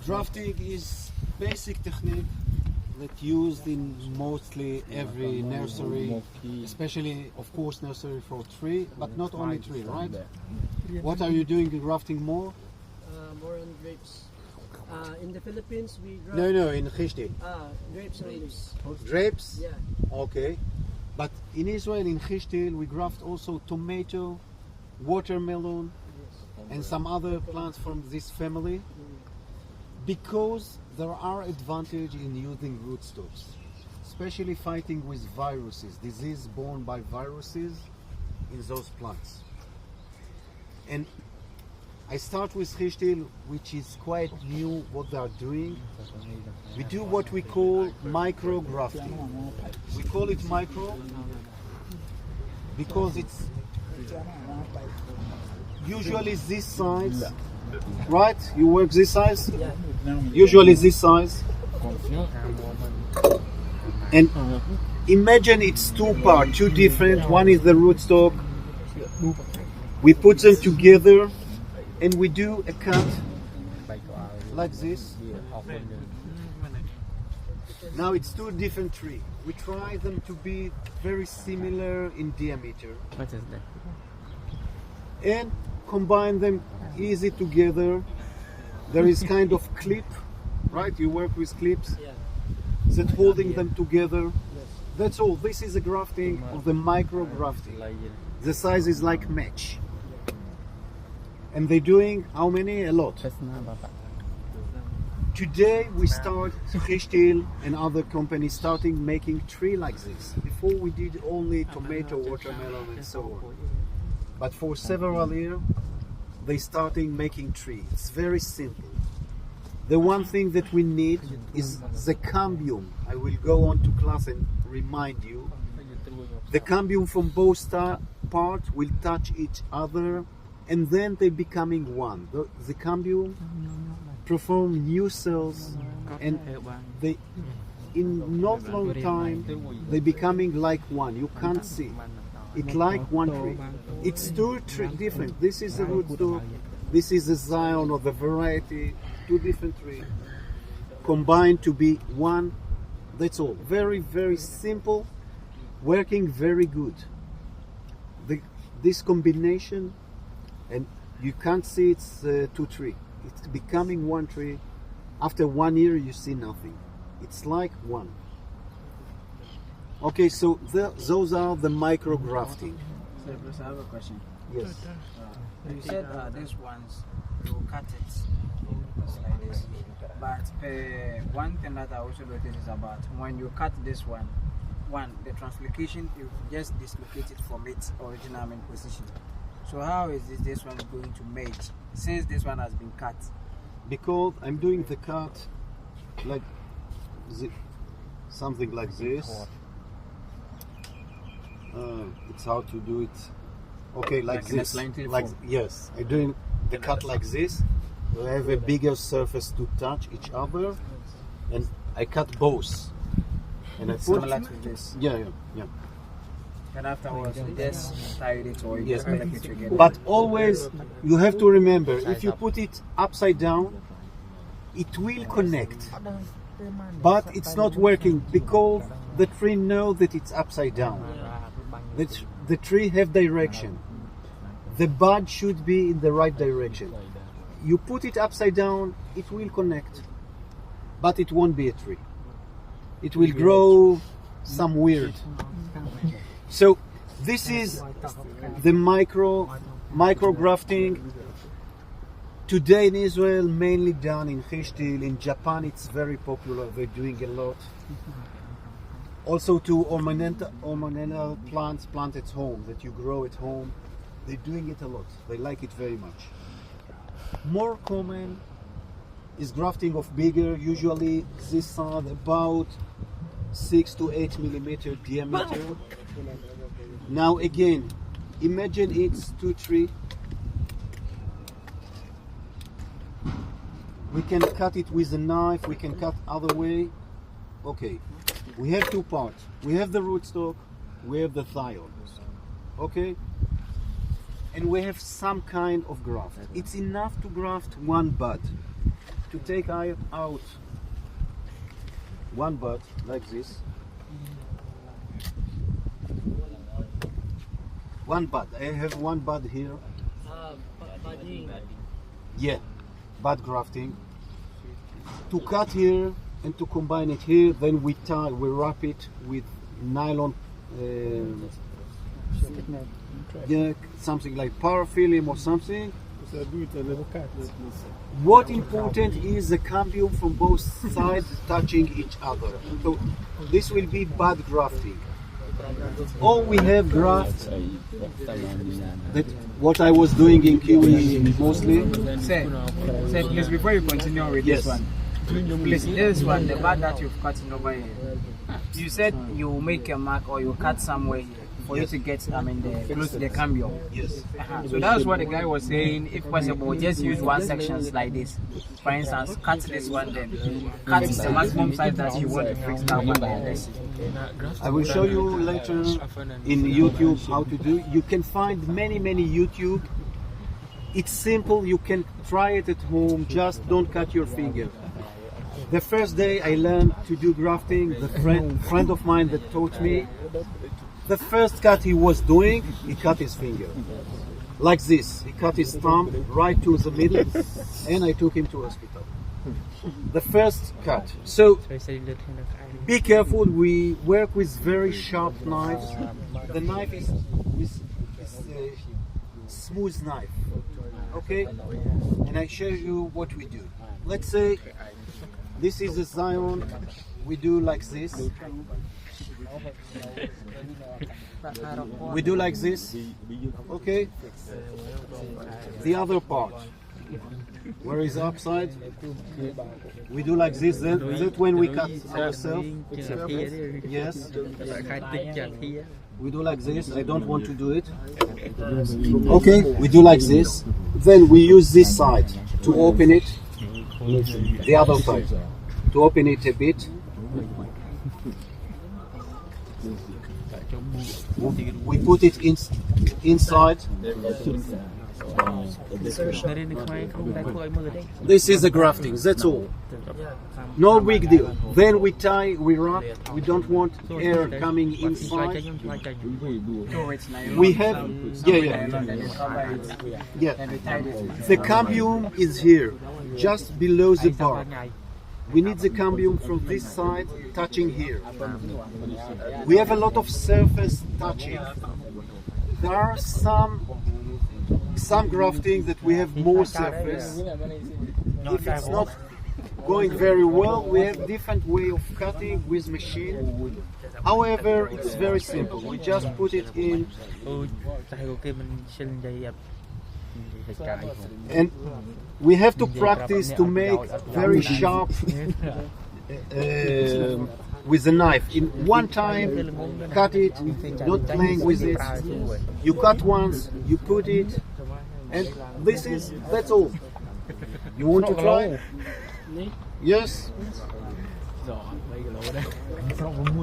Grafting is basic technique that used in mostly every nursery, especially of course nursery for tree, but not only tree, right? What are you doing in grafting more? More on grapes. In the Philippines, we graft. No, in Khishtil. Grapes only. Grapes? Yeah. Okay. But in Israel, in Khishtil, we graft also tomato, watermelon, and some other plants from this family, because there are advantages in using rootstocks, especially fighting with viruses, disease borne by viruses in those plants. And I start with Khishtil, which is quite new what they are doing. We do what we call micro grafting. We call it micro because it's usually this size, right? You work this size? Usually this size. And imagine it's two parts, two different. One is the rootstock. We put them together and we do a cut like this. Now it's two different trees. We try them to be very similar in diameter. What is that? And combine them easy together. There is kind of clip, right? You work with clips that holding them together. That's all. This is a grafting of the micro grafting. The size is like match. And they're doing how many? A lot. Today we start Khishtil and other companies starting making tree like this. Before we did only tomato, watermelon and so on. But for several years they starting making tree. It's very simple. The one thing that we need is the cambium. I will go on to class and remind you. The cambium from both parts will touch each other and then they becoming one. The cambium perform new cells and they in not long time they becoming like one. You can't see. It's like one tree. It's two different. This is the rootstock. This is the zion or the variety. Two different trees combined to be one. That's all. Very, very simple. Working very good. This combination, and you can't see it's two trees. It's becoming one tree. After 1 year, you see nothing. It's like one. Okay, so those are the micro grafting. So, Bruce, I have a question. Yes. You said these ones, you cut it just like this. But one thing that I also noticed is about when you cut this one, the translocation, you just dislocate it from its original main position. So how is this one going to match since this one has been cut? Because I'm doing the cut like something like this. It's how to do it. Okay, like this. Like yes, I'm doing the cut like this. We have a bigger surface to touch each other, and I cut both. And I put Similar to this. yeah. And afterwards, you just tie it or you just collect it together. But always you have to remember, if you put it upside down, it will connect. But it's not working because the tree knows that it's upside down. The tree have direction. The bud should be in the right direction. You put it upside down, it will connect. But it won't be a tree. It will grow some weird. So this is the micro grafting. Today in Israel, mainly done in Khishtil. In Japan, it's very popular. They're doing a lot. Also to ornamental plants, plant at home, that you grow at home. They're doing it a lot. They like it very much. More common is grafting of bigger, usually this size, about 6 to 8 millimeter diameter. Now again, imagine it's two trees. We can cut it with a knife, we can cut other way. Okay, we have two parts. We have the rootstock, we have the thiol. Okay? And we have some kind of graft. It's enough to graft one bud. to take out one bud like this. One bud. I have one bud here. Budding. Yeah, bud grafting. To cut here and to combine it here, then we wrap it with nylon. Yeah, something like parafilm or something. What important is the cambium from both sides touching each other. So this will be bud grafting. Or we have graft, that what I was doing in Kiwi mostly. Say, please, before you continue with Yes. this one, please, this one, the bud that you've cut in over here, you said you make a mark or you cut somewhere here for you to get, close to the cambium. Yes. So that's what the guy was saying. If possible, just use one section like this. For instance, cut this one, then cut the maximum size that you want to fix that one. I will show you later in YouTube how to do. You can find many YouTube. It's simple. You can try it at home. Just don't cut your finger. The first day I learned to do grafting, the friend of mine that taught me, the first cut he was doing, he cut his finger. Like this. He cut his thumb right to the middle, and I took him to hospital. The first cut. So be careful. We work with very sharp knives. The knife is a smooth knife. Okay? And I show you what we do. Let's say this is a Zion. We do like this. We do like this. Okay? The other part, where is upside, we do like this. Then that when we cut ourselves. Yes. We do like this. I don't want to do it. Okay, we do like this. Then we use this side to open it. The other side to open it a bit. We put it inside. This is the grafting, that's all. No big deal. Then we tie, we wrap. We don't want air coming inside. We have, yeah. The cambium is here, just below the bar. We need the cambium from this side touching here. We have a lot of surface touching. There are some grafting that we have more surface. If it's not going very well, we have different way of cutting with machine. However, it's very simple. We just put it in. And we have to practice to make very sharp with the knife. In one time, cut it, not playing with it. You cut once, you put it, and that's all. You want to try? Yes?